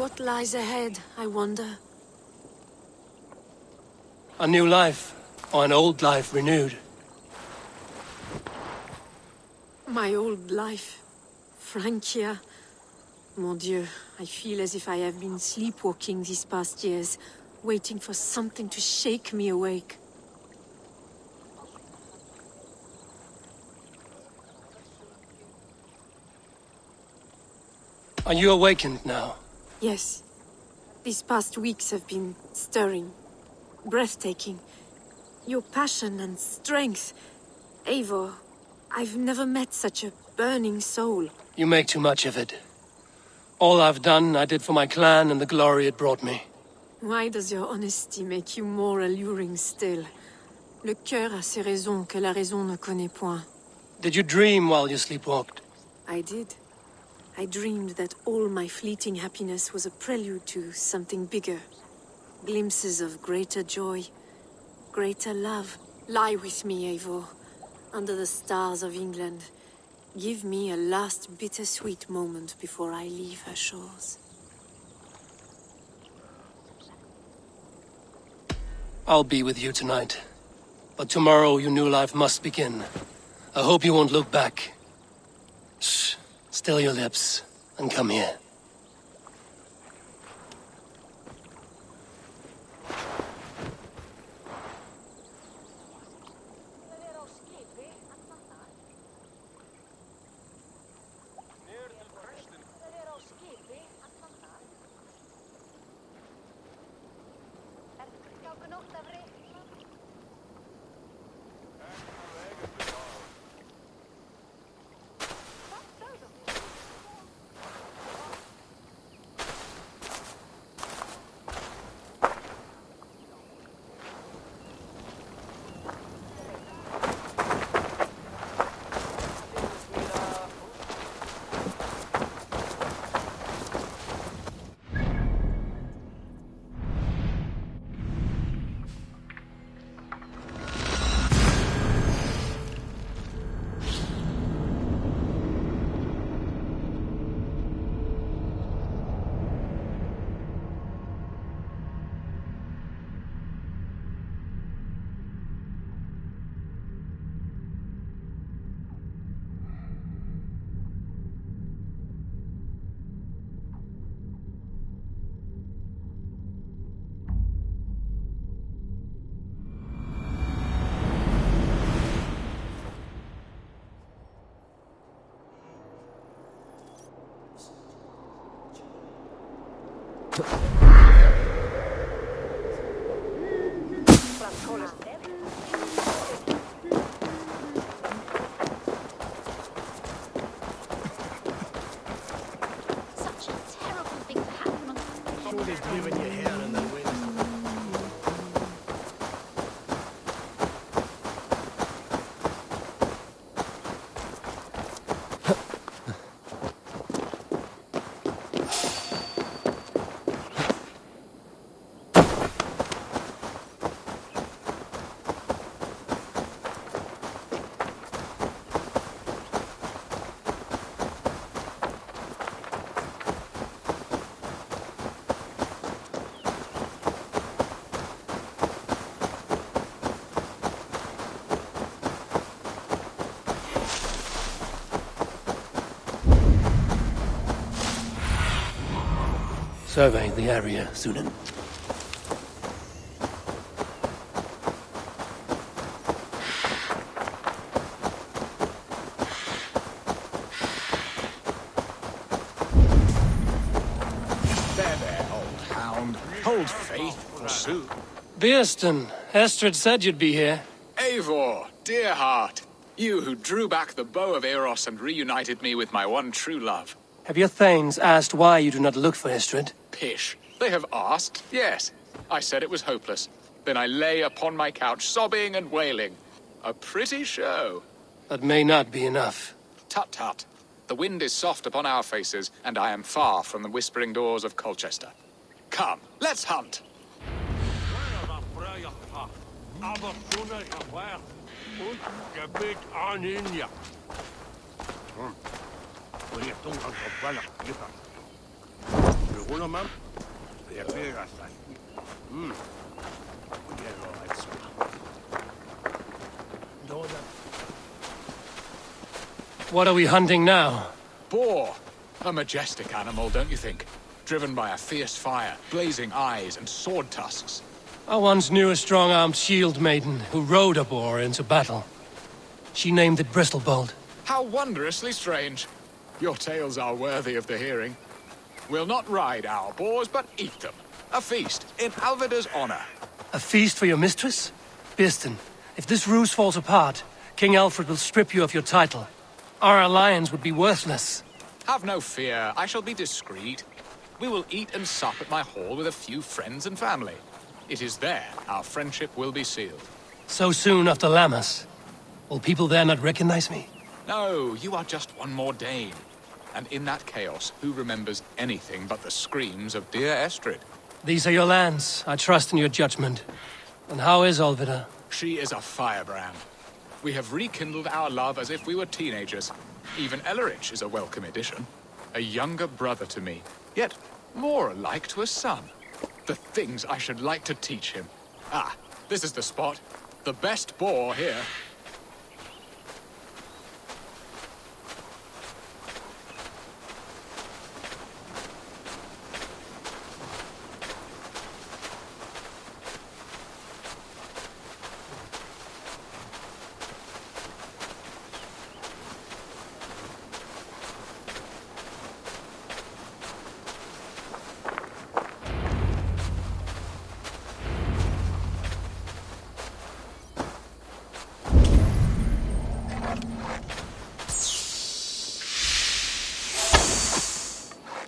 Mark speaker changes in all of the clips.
Speaker 1: What lies ahead, I wonder?
Speaker 2: A new life, or an old life renewed.
Speaker 1: My old life. Francia. Mon Dieu, I feel as if I have been sleepwalking these past years, waiting for something to shake me awake.
Speaker 2: Are you awakened now?
Speaker 1: Yes. These past weeks have been stirring. Breathtaking. Your passion and strength. Eivor, I've never met such a burning soul.
Speaker 2: You make too much of it. All I've done, I did for my clan and the glory it brought me.
Speaker 1: Why does your honesty make you more alluring still? Le cœur a ses raisons que la raison ne connaît point.
Speaker 2: Did you dream while you sleepwalked?
Speaker 1: I did. I dreamed that all my fleeting happiness was a prelude to something bigger. Glimpses of greater joy, greater love. Lie with me, Eivor, under the stars of England. Give me a last bittersweet moment before I leave her shores.
Speaker 2: I'll be with you tonight. But tomorrow your new life must begin. I hope you won't look back. Shh. Still your lips, and come here. Survey the area, Sunan.
Speaker 3: There, old hound. Hold faith, forsooth.
Speaker 2: Beerston, Estrid said you'd be here.
Speaker 3: Eivor, dear heart. You who drew back the bow of Eros and reunited me with my one true love.
Speaker 2: Have your thanes asked why you do not look for Estrid?
Speaker 3: Pish. They have asked, yes. I said it was hopeless. Then I lay upon my couch, sobbing and wailing. A pretty show.
Speaker 2: That may not be enough.
Speaker 3: Tut-tut. The wind is soft upon our faces, and I am far from the whispering doors of Colchester. Come, let's hunt!
Speaker 2: What are we hunting now?
Speaker 3: Boar. A majestic animal, don't you think? Driven by a fierce fire, blazing eyes, and sword tusks.
Speaker 2: I once knew a strong-armed shield maiden who rode a boar into battle. She named it Bristlebolt.
Speaker 3: How wondrously strange. Your tales are worthy of the hearing. We'll not ride our boars, but eat them. A feast, in Alvida's honor.
Speaker 2: A feast for your mistress? Birsten, if this ruse falls apart, King Alfred will strip you of your title. Our alliance would be worthless.
Speaker 3: Have no fear, I shall be discreet. We will eat and sup at my hall with a few friends and family. It is there our friendship will be sealed.
Speaker 2: So soon after Lammas? Will people there not recognize me?
Speaker 3: No, you are just one more Dane. And in that chaos, who remembers anything but the screams of dear Estrid?
Speaker 2: These are your lands. I trust in your judgment. And how is Olvida?
Speaker 3: She is a firebrand. We have rekindled our love as if we were teenagers. Even Ellerich is a welcome addition. A younger brother to me, yet more alike to a son. The things I should like to teach him. Ah, this is the spot. The best boar here.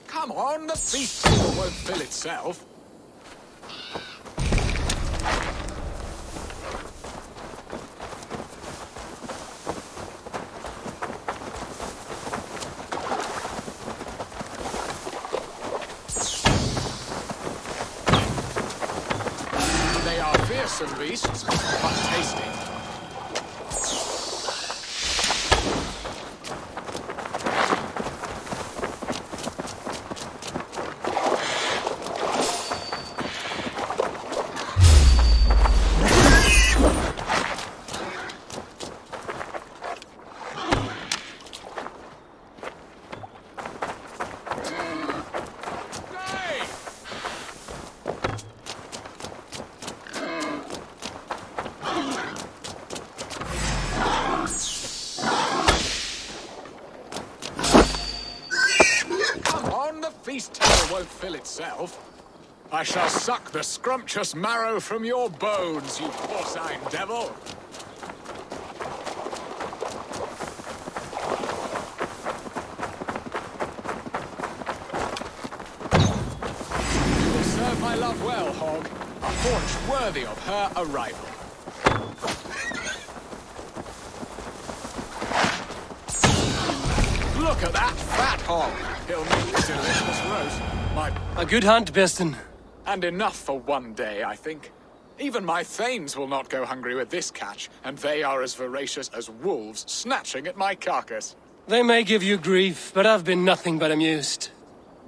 Speaker 3: Come on, the feast table won't fill itself. They are fearsome beasts, but tasty. Feast table won't fill itself. I shall suck the scrumptious marrow from your bones, you porcine devil! You will serve my love well, Hog. A haunch worthy of her arrival. Look at that fat hog! He'll make a delicious roast.
Speaker 2: A good hunt, Birsten.
Speaker 3: And enough for one day, I think. Even my thanes will not go hungry with this catch, and they are as voracious as wolves snatching at my carcass.
Speaker 2: They may give you grief, but I've been nothing but amused.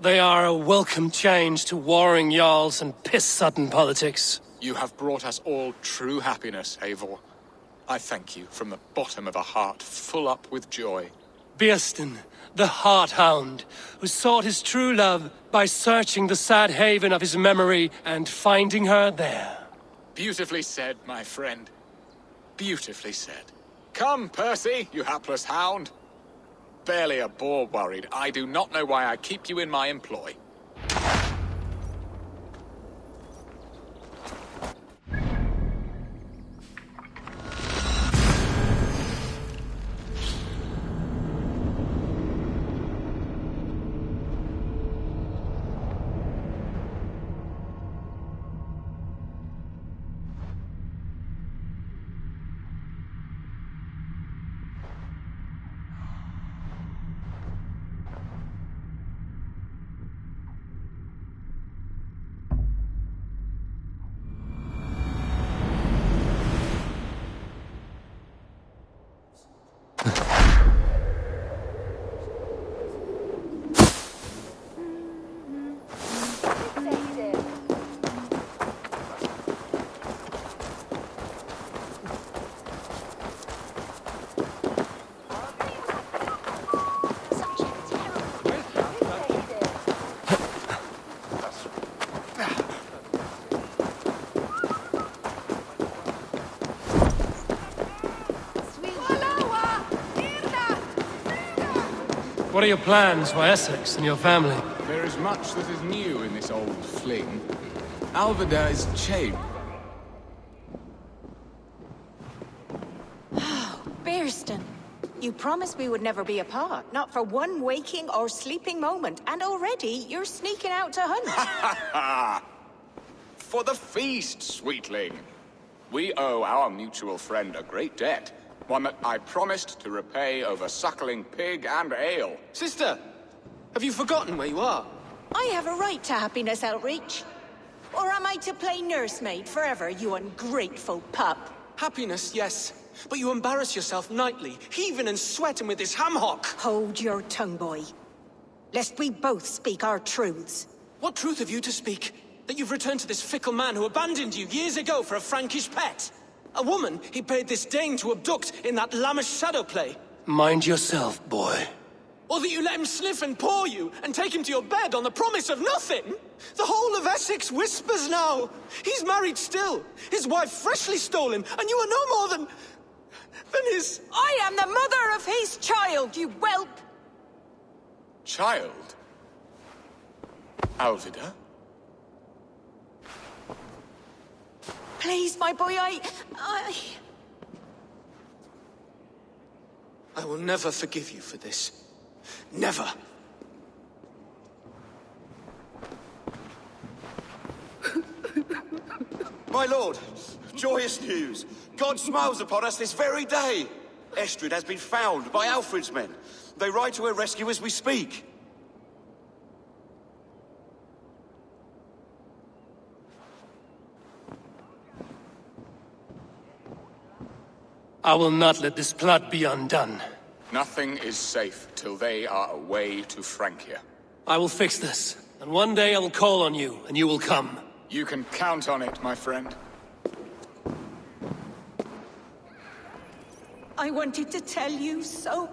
Speaker 2: They are a welcome change to warring jarls and piss-sudden politics.
Speaker 3: You have brought us all true happiness, Eivor. I thank you from the bottom of a heart full up with joy.
Speaker 2: Birsten, the Heart-Hound, who sought his true love by searching the sad haven of his memory and finding her there.
Speaker 3: Beautifully said, my friend. Beautifully said. Come, Percy, you hapless hound. Barely a boar worried. I do not know why I keep you in my employ.
Speaker 2: What are your plans for Essex and your family?
Speaker 3: There is much that is new in this old fling. Alvida is chained.
Speaker 4: Bearston, you promised we would never be apart, not for one waking or sleeping moment, and already you're sneaking out to hunt.
Speaker 3: For the feast, sweetling. We owe our mutual friend a great debt. One that I promised to repay over suckling pig and ale.
Speaker 5: Sister, have you forgotten where you are?
Speaker 4: I have a right to happiness, Outreach. Or am I to play nursemaid forever, you ungrateful pup?
Speaker 5: Happiness, yes. But you embarrass yourself nightly, heaving and sweating with this ham-hock.
Speaker 4: Hold your tongue, boy. Lest we both speak our truths.
Speaker 5: What truth have you to speak? That you've returned to this fickle man who abandoned you years ago for a Frankish pet? A woman he paid this Dane to abduct in that lammish shadow play?
Speaker 2: Mind yourself, boy.
Speaker 5: Or that you let him sniff and paw you, and take him to your bed on the promise of nothing? The whole of Essex whispers now. He's married still. His wife freshly stolen, and you are no more than his...
Speaker 4: I am the mother of his child, you whelp!
Speaker 3: Child? Alvida?
Speaker 4: Please, my boy, I
Speaker 5: will never forgive you for this. Never.
Speaker 6: My lord, joyous news. God smiles upon us this very day. Estrid has been found by Alfred's men. They ride to her rescue as we speak.
Speaker 2: I will not let this plot be undone.
Speaker 3: Nothing is safe till they are away to Francia.
Speaker 2: I will fix this, and one day I will call on you, and you will come.
Speaker 3: You can count on it, my friend.
Speaker 4: I wanted to tell you so.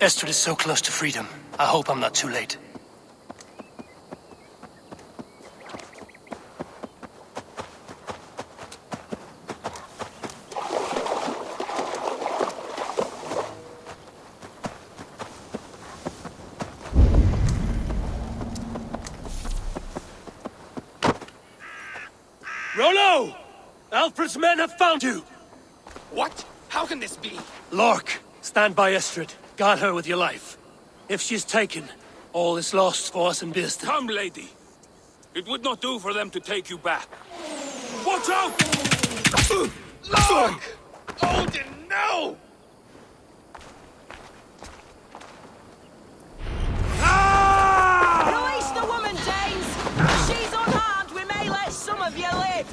Speaker 2: Estrid is so close to freedom. I hope I'm not too late. Rollo! Alfred's men have found you!
Speaker 5: What? How can this be?
Speaker 2: Lork, stand by Estrid. Guard her with your life. If she's taken, all is lost for us in Bearston.
Speaker 7: Come, lady. It would not do for them to take you back. Watch out!
Speaker 5: Look! Odin, no!
Speaker 4: Release the woman, Danes! If she's unharmed, we may let some of you live!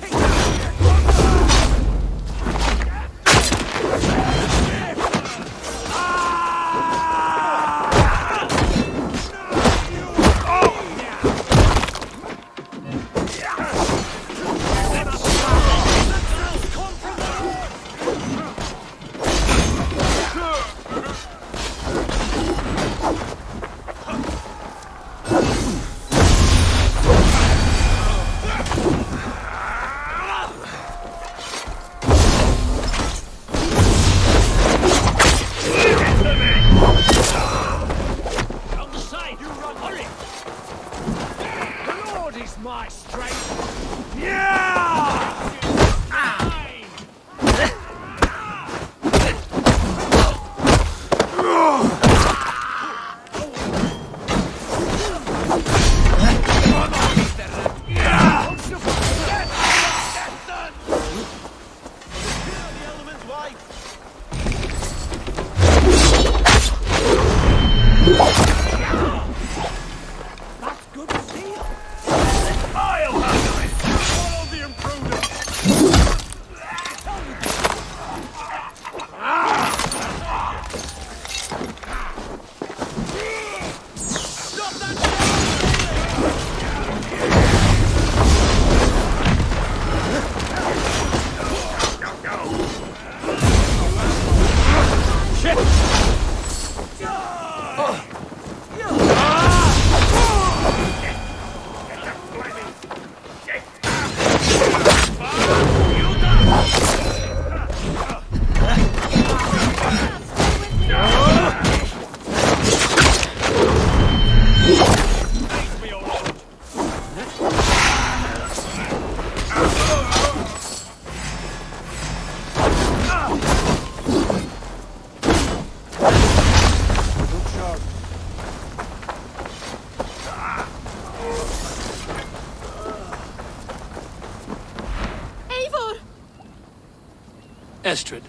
Speaker 2: Estrid,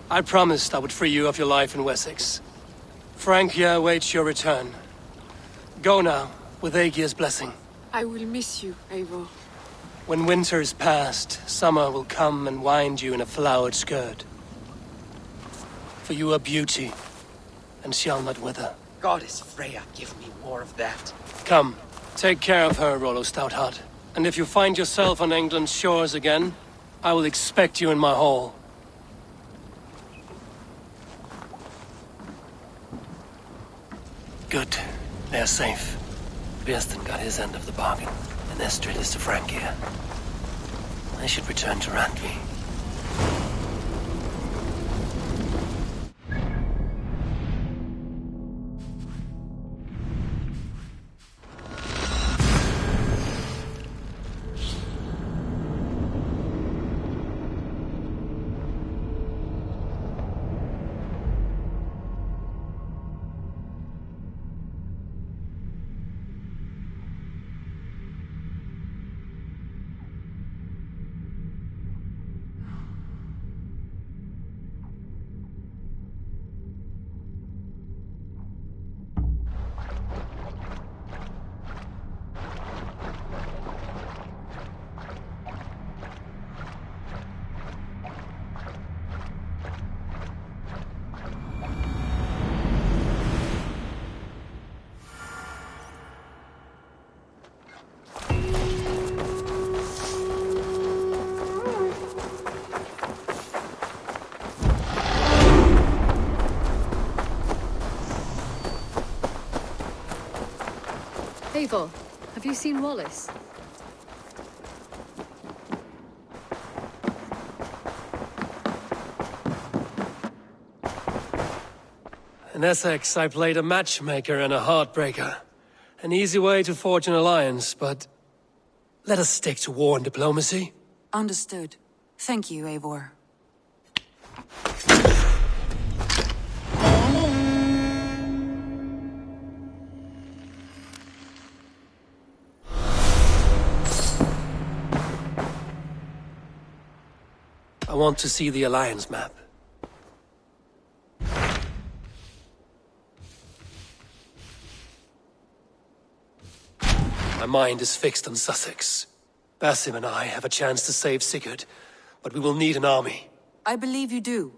Speaker 2: I promised I would free you of your life in Wessex. Francia awaits your return. Go now, with Aegir's blessing.
Speaker 1: I will miss you, Eivor.
Speaker 2: When winter is past, summer will come and wind you in a flowered skirt. For you are beauty, and shall not wither.
Speaker 8: Goddess Freya, give me more of that.
Speaker 2: Come, take care of her, Rollo Stoutheart. And if you find yourself on England's shores again, I will expect you in my hall. Good. They're safe. Björsten got his end of the bargain, and Estrid is to Francia. I should return to Randvi.
Speaker 9: Eivor, have you seen Wallace?
Speaker 2: In Essex, I played a matchmaker and a heartbreaker. An easy way to forge an alliance, but let us stick to war and diplomacy.
Speaker 10: Understood. Thank you, Eivor.
Speaker 2: I want to see the alliance map. My mind is fixed on Sussex. Basim and I have a chance to save Sigurd, but we will need an army.
Speaker 10: I believe you do.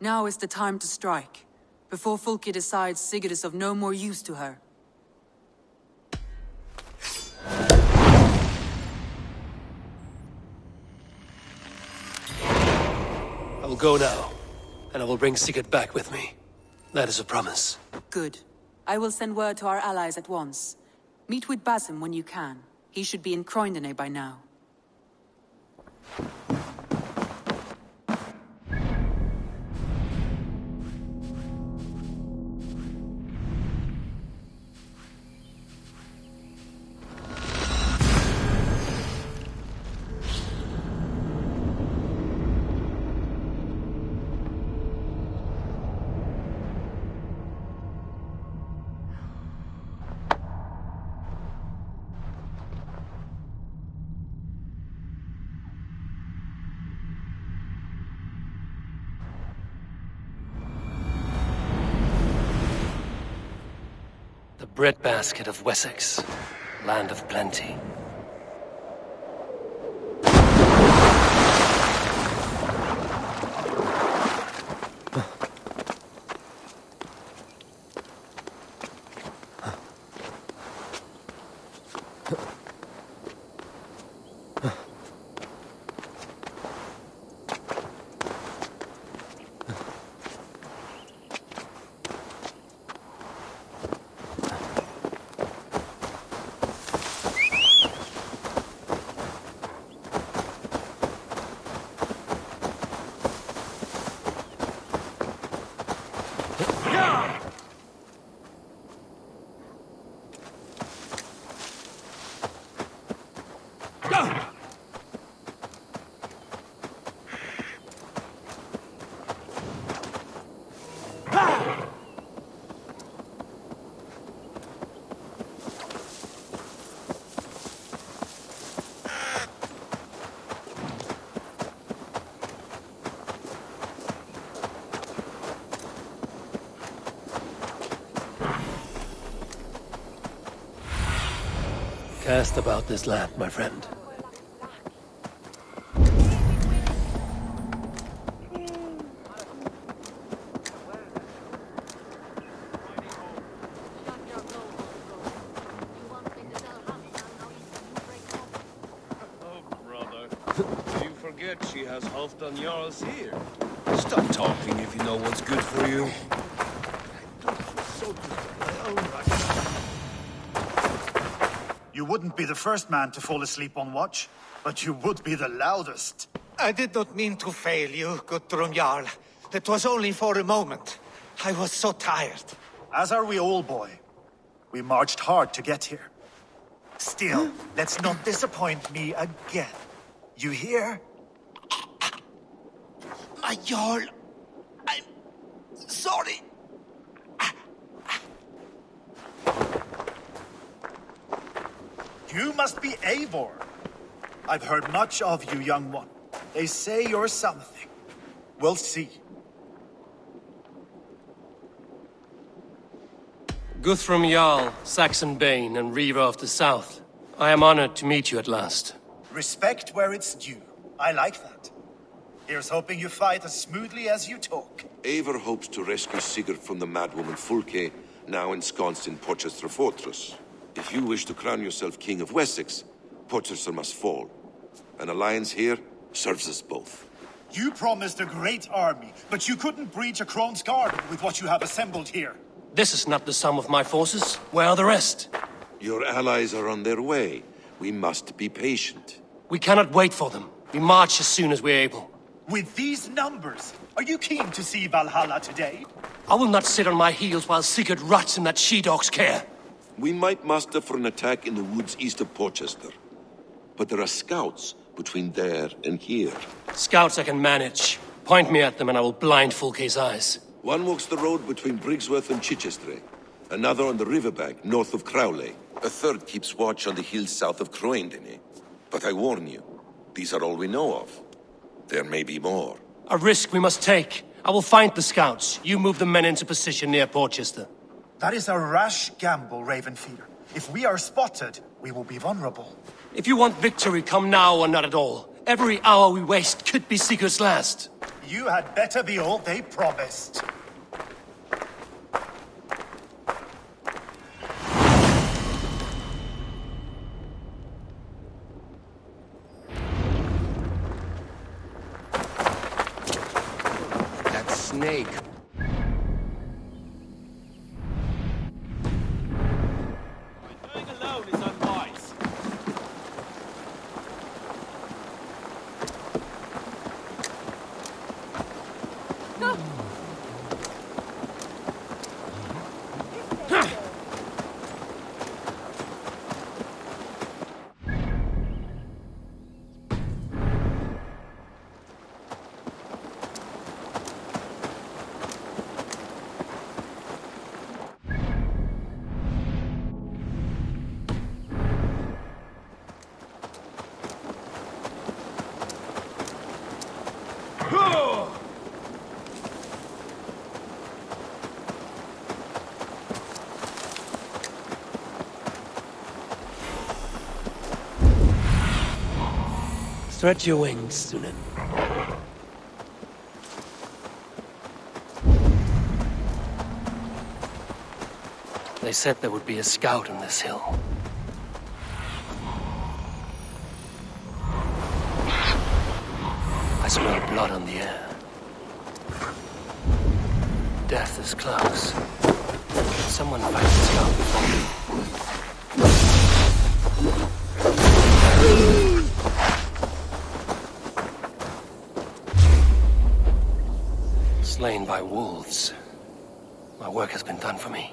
Speaker 10: Now is the time to strike, before Fulke decides Sigurd is of no more use to her.
Speaker 2: I will go now, and I will bring Sigurd back with me. That is a promise.
Speaker 10: Good. I will send word to our allies at once. Meet with Basim when you can. He should be in Croydon by now.
Speaker 2: breadbasket of Wessex, land of plenty. Cast about this land, my friend.
Speaker 11: She has Halfdan Jarl's here. Stop talking if you know what's good for you.
Speaker 12: You wouldn't be the first man to fall asleep on watch, but you would be the loudest.
Speaker 5: I did not mean to fail you, Gudrun Jarl. It was only for a moment. I was so tired.
Speaker 12: As are we all, boy. We marched hard to get here. Still, let's not disappoint me again. You hear?
Speaker 5: My Jarl, I'm sorry.
Speaker 12: You must be Eivor. I've heard much of you, young one. They say you're something. We'll see.
Speaker 2: Guthrum Jarl, Saxon Bane, and Reaver of the South. I am honored to meet you at last.
Speaker 12: Respect where it's due. I like that. Here's hoping you fight as smoothly as you talk.
Speaker 13: Eivor hopes to rescue Sigurd from the madwoman Fulke, now ensconced in Porchester Fortress. If you wish to crown yourself King of Wessex, Porchester must fall. An alliance here serves us both.
Speaker 12: You promised a great army, but you couldn't breach a Crone's Garden with what you have assembled here.
Speaker 2: This is not the sum of my forces. Where are the rest?
Speaker 13: Your allies are on their way. We must be patient.
Speaker 2: We cannot wait for them. We march as soon as we're able.
Speaker 12: With these numbers, are you keen to see Valhalla today?
Speaker 2: I will not sit on my heels while Sigurd rots in that she-dog's care.
Speaker 13: We might muster for an attack in the woods east of Porchester. But there are scouts between there and here.
Speaker 2: Scouts I can manage. Point me at them and I will blind Fulke's eyes.
Speaker 13: One walks the road between Briggsworth and Chichester. Another on the riverbank north of Crowley. A third keeps watch on the hills south of Croendene. But I warn you, these are all we know of. There may be more.
Speaker 2: A risk we must take. I will find the scouts. You move the men into position near Porchester.
Speaker 12: That is a rash gamble, Ravenfeeder. If we are spotted, we will be vulnerable.
Speaker 2: If you want victory, come now or not at all. Every hour we waste could be Sigurd's last.
Speaker 12: You had better be all they promised.
Speaker 11: That snake.
Speaker 7: Going alone is unwise.
Speaker 2: Stretch your wings, Sunan. They said there would be a scout on this hill. I smell blood on the air. Death is close. Someone fight the scout before me. Slain by wolves. My work has been done for me.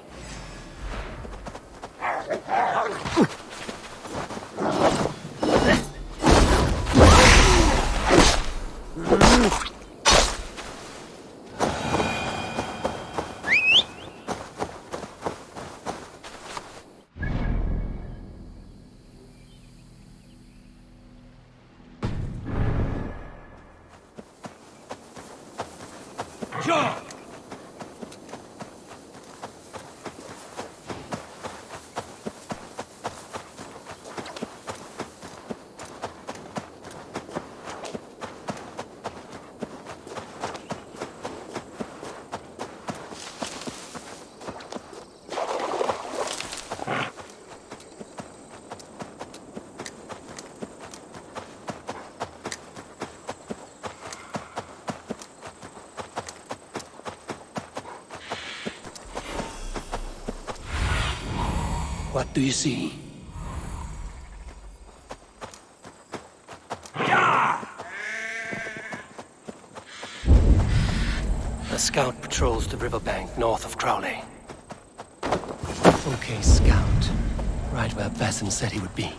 Speaker 2: What do you see? A scout patrols the riverbank north of Crowley. Okay, scout. Right where Basim said he would be.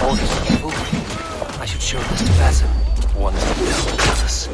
Speaker 2: Orders are full. I should show this to Basim. Once he dealt with us.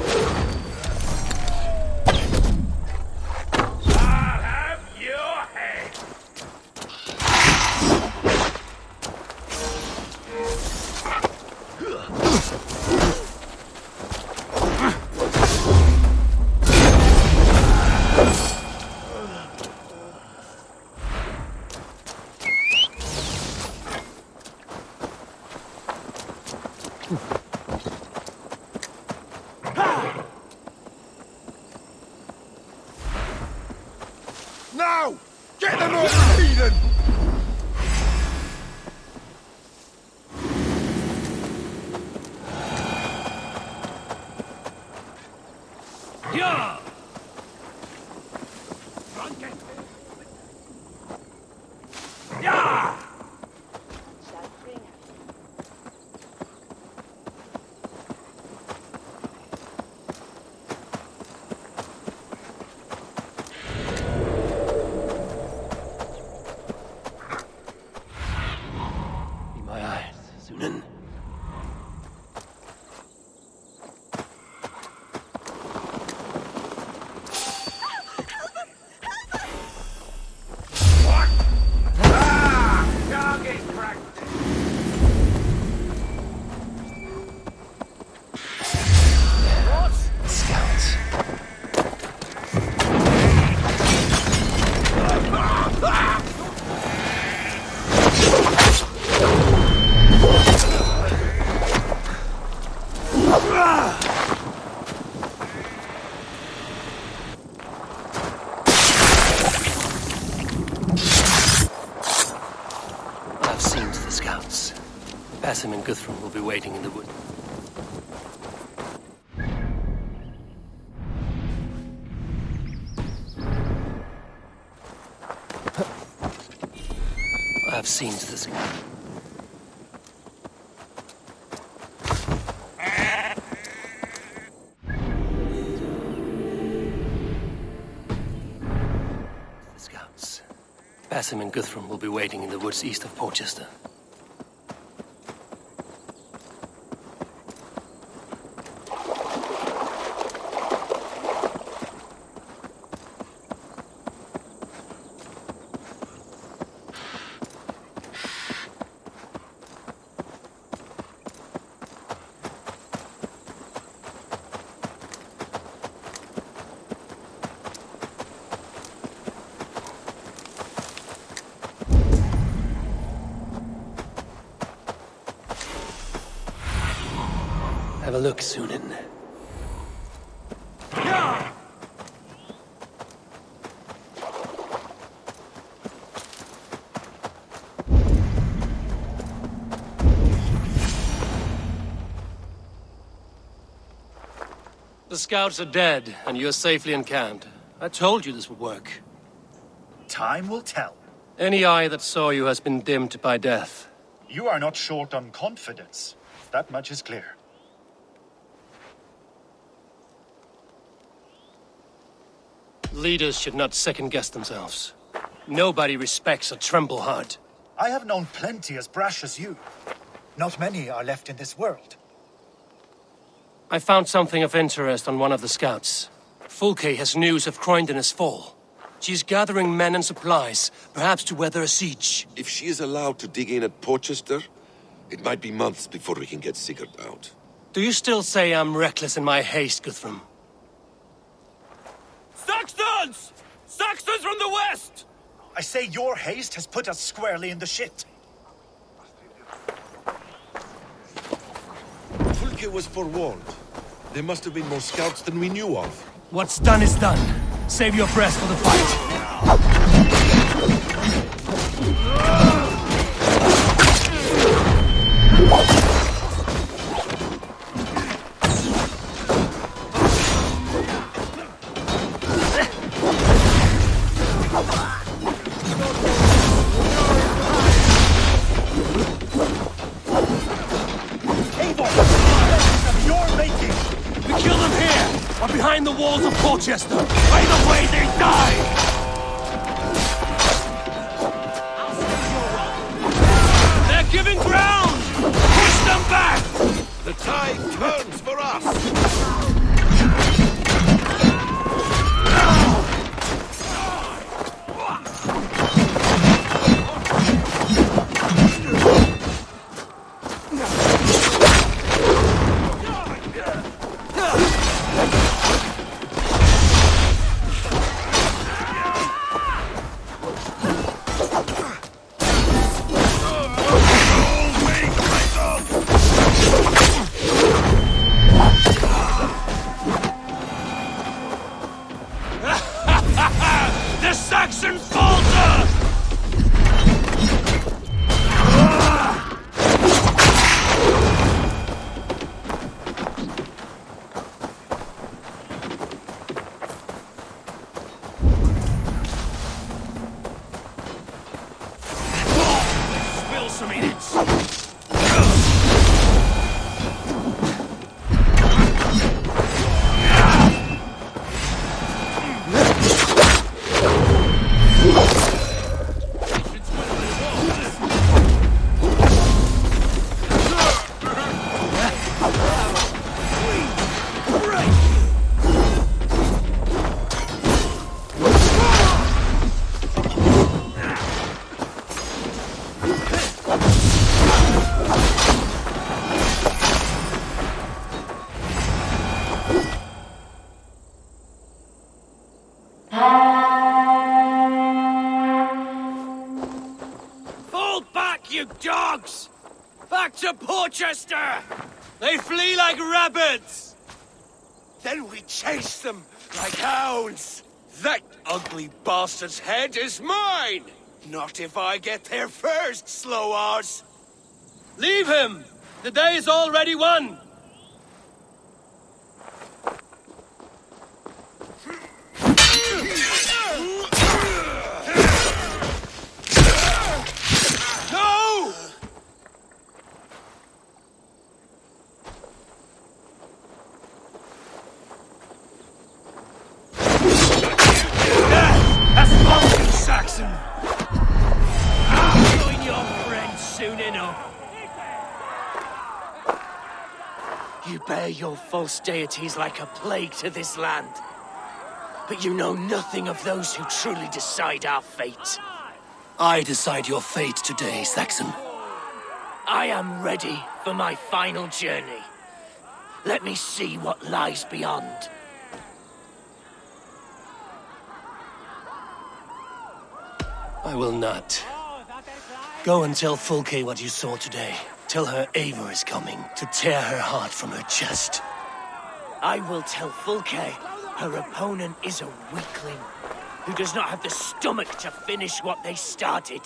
Speaker 11: Now! Get them all, heathen!
Speaker 2: Yeah!
Speaker 11: Yeah!
Speaker 2: Be my eyes, Sunan.
Speaker 11: Target cracked!
Speaker 2: Scouts. I've seen to the scouts. Basim and Guthrum will be waiting in the wood. I've seen to the scouts. Basim and Guthrum will be waiting in the woods east of Portchester. have a look, Sunan. The scouts are dead, and you're safely encamped. I told you this would work.
Speaker 12: Time will tell.
Speaker 2: Any eye that saw you has been dimmed by death.
Speaker 12: You are not short on confidence. That much is clear.
Speaker 2: Leaders should not second-guess themselves. Nobody respects a tremble heart.
Speaker 12: I have known plenty as brash as you. Not many are left in this world.
Speaker 2: I found something of interest on one of the scouts. Fulke has news of Croydon's fall. She's gathering men and supplies, perhaps to weather a siege.
Speaker 13: If she is allowed to dig in at Porchester, it might be months before we can get Sigurd out.
Speaker 2: Do you still say I'm reckless in my haste, Guthrum?
Speaker 7: Saxons! Saxons from the west!
Speaker 12: I say your haste has put us squarely in the shit.
Speaker 13: Fulke was forewarned. There must have been more scouts than we knew of.
Speaker 2: What's done is done. Save your breath for the fight. We kill them here, or behind the walls of Porchester. Either way, they die! They're giving ground! Push them back!
Speaker 13: The tide turns for us!
Speaker 7: The Saxon falter! Spill some idiots! Fall back, you dogs! Back to Porchester!
Speaker 2: They flee like rabbits!
Speaker 11: Then we chase them like hounds. That ugly bastard's head is mine! Not if I get there first, slow-arse!
Speaker 2: Leave him! The day is already won!
Speaker 11: No!
Speaker 7: That's Vulcan, Saxon! I'll join your friends soon enough.
Speaker 8: You bear your false deities like a plague to this land. But you know nothing of those who truly decide our fate.
Speaker 2: I decide your fate today, Saxon.
Speaker 8: I am ready for my final journey. Let me see what lies beyond.
Speaker 2: I will not. Go and tell Fulke what you saw today.
Speaker 8: Tell her Eivor is coming to tear her heart from her chest. I will tell Valka her opponent is a weakling who does not have the stomach to finish what they started.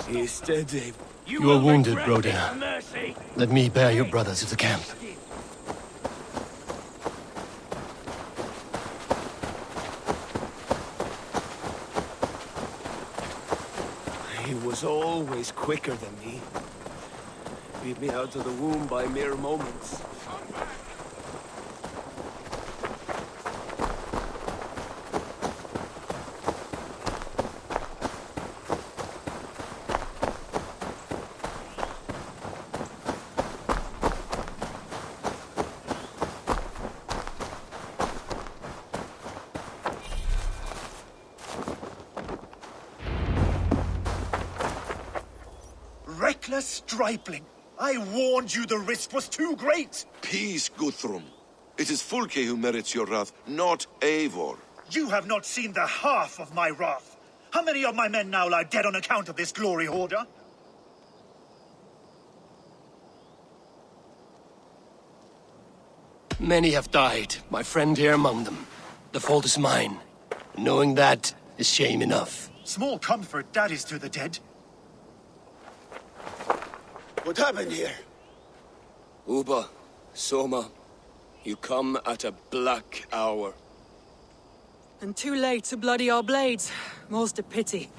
Speaker 11: He is dead, Eivor.
Speaker 2: You are wounded, brother. Let me bear your brother to the camp.
Speaker 11: He was always quicker than me. Beat me out of the womb by mere moments.
Speaker 12: Reckless stripling! I warned you the risk was too great!
Speaker 13: Peace, Guthrum. It is Fulke who merits your wrath, not Eivor.
Speaker 12: You have not seen the half of my wrath. How many of my men now lie dead on account of this glory hoarder?
Speaker 2: Many have died, my friend here among them. The fault is mine. Knowing that is shame enough.
Speaker 12: Small comfort that is to the dead.
Speaker 11: What happened here? Uba, Soma, you come at a black hour.
Speaker 10: And too late to bloody our blades. Most a pity.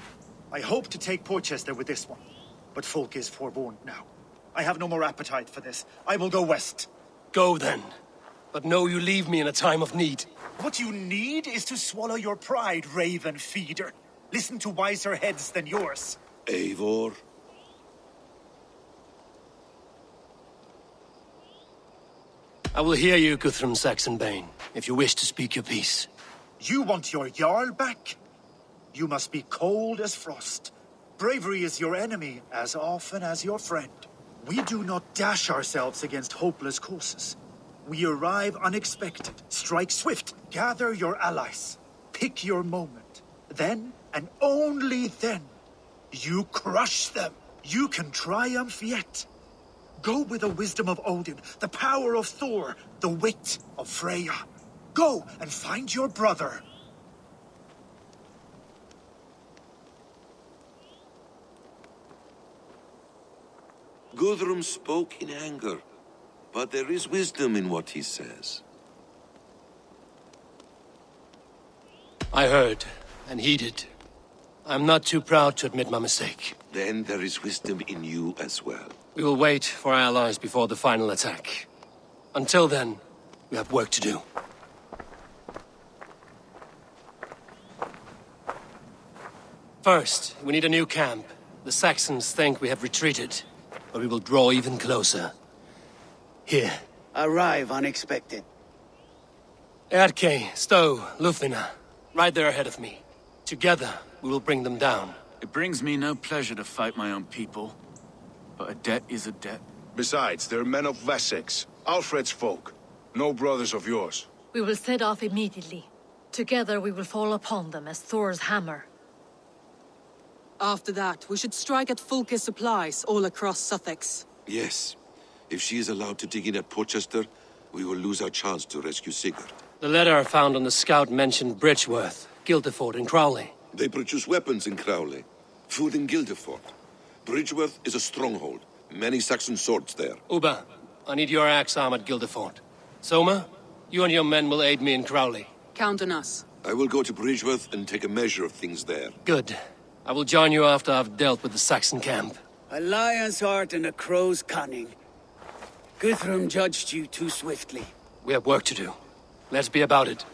Speaker 12: I hope to take Porchester with this one, but Folk is forewarned now. I have no more appetite for this. I will go west.
Speaker 2: Go then. But know you leave me in a time of need.
Speaker 12: What you need is to swallow your pride, raven feeder. Listen to wiser heads than yours.
Speaker 13: Eivor?
Speaker 2: I will hear you, Guthrum Saxonbane, if you wish to speak your piece.
Speaker 12: You want your Jarl back? You must be cold as frost. Bravery is your enemy as often as your friend. We do not dash ourselves against hopeless courses. We arrive unexpected, strike swift, gather your allies, pick your moment. Then, and only then, you crush them. You can triumph yet. Go with the wisdom of Odin, the power of Thor, the wit of Freya. Go and find your brother.
Speaker 13: Guthrum spoke in anger, but there is wisdom in what he says.
Speaker 2: I heard, and heeded. I'm not too proud to admit my mistake.
Speaker 13: Then there is wisdom in you as well.
Speaker 2: We will wait for our allies before the final attack. Until then, we have work to do. First, we need a new camp. The Saxons think we have retreated, but we will draw even closer. Here.
Speaker 14: Arrive unexpected.
Speaker 2: Erke, Stow, Lufina, right there ahead of me. Together, we will bring them down.
Speaker 15: It brings me no pleasure to fight my own people. But a debt is a debt.
Speaker 16: Besides, they're men of Wessex, Alfred's folk. No brothers of yours.
Speaker 9: We will set off immediately. Together we will fall upon them as Thor's hammer.
Speaker 10: After that, we should strike at Fulke's supplies all across Sussex.
Speaker 13: Yes. If she is allowed to dig in at Porchester, we will lose our chance to rescue Sigurd.
Speaker 2: The letter found on the scout mentioned Bridgeworth, Guildeford, and Crowley.
Speaker 13: They produce weapons in Crowley, food in Guildeford. Bridgeworth is a stronghold. Many Saxon swords there.
Speaker 2: Uba, I need your axe arm at Guildeford. Soma, you and your men will aid me in Crowley.
Speaker 10: Count on us.
Speaker 13: I will go to Bridgeworth and take a measure of things there.
Speaker 2: Good. I will join you after I've dealt with the Saxon camp.
Speaker 14: A lion's heart and a crow's cunning. Guthrum judged you too swiftly.
Speaker 2: We have work to do. Let's be about it.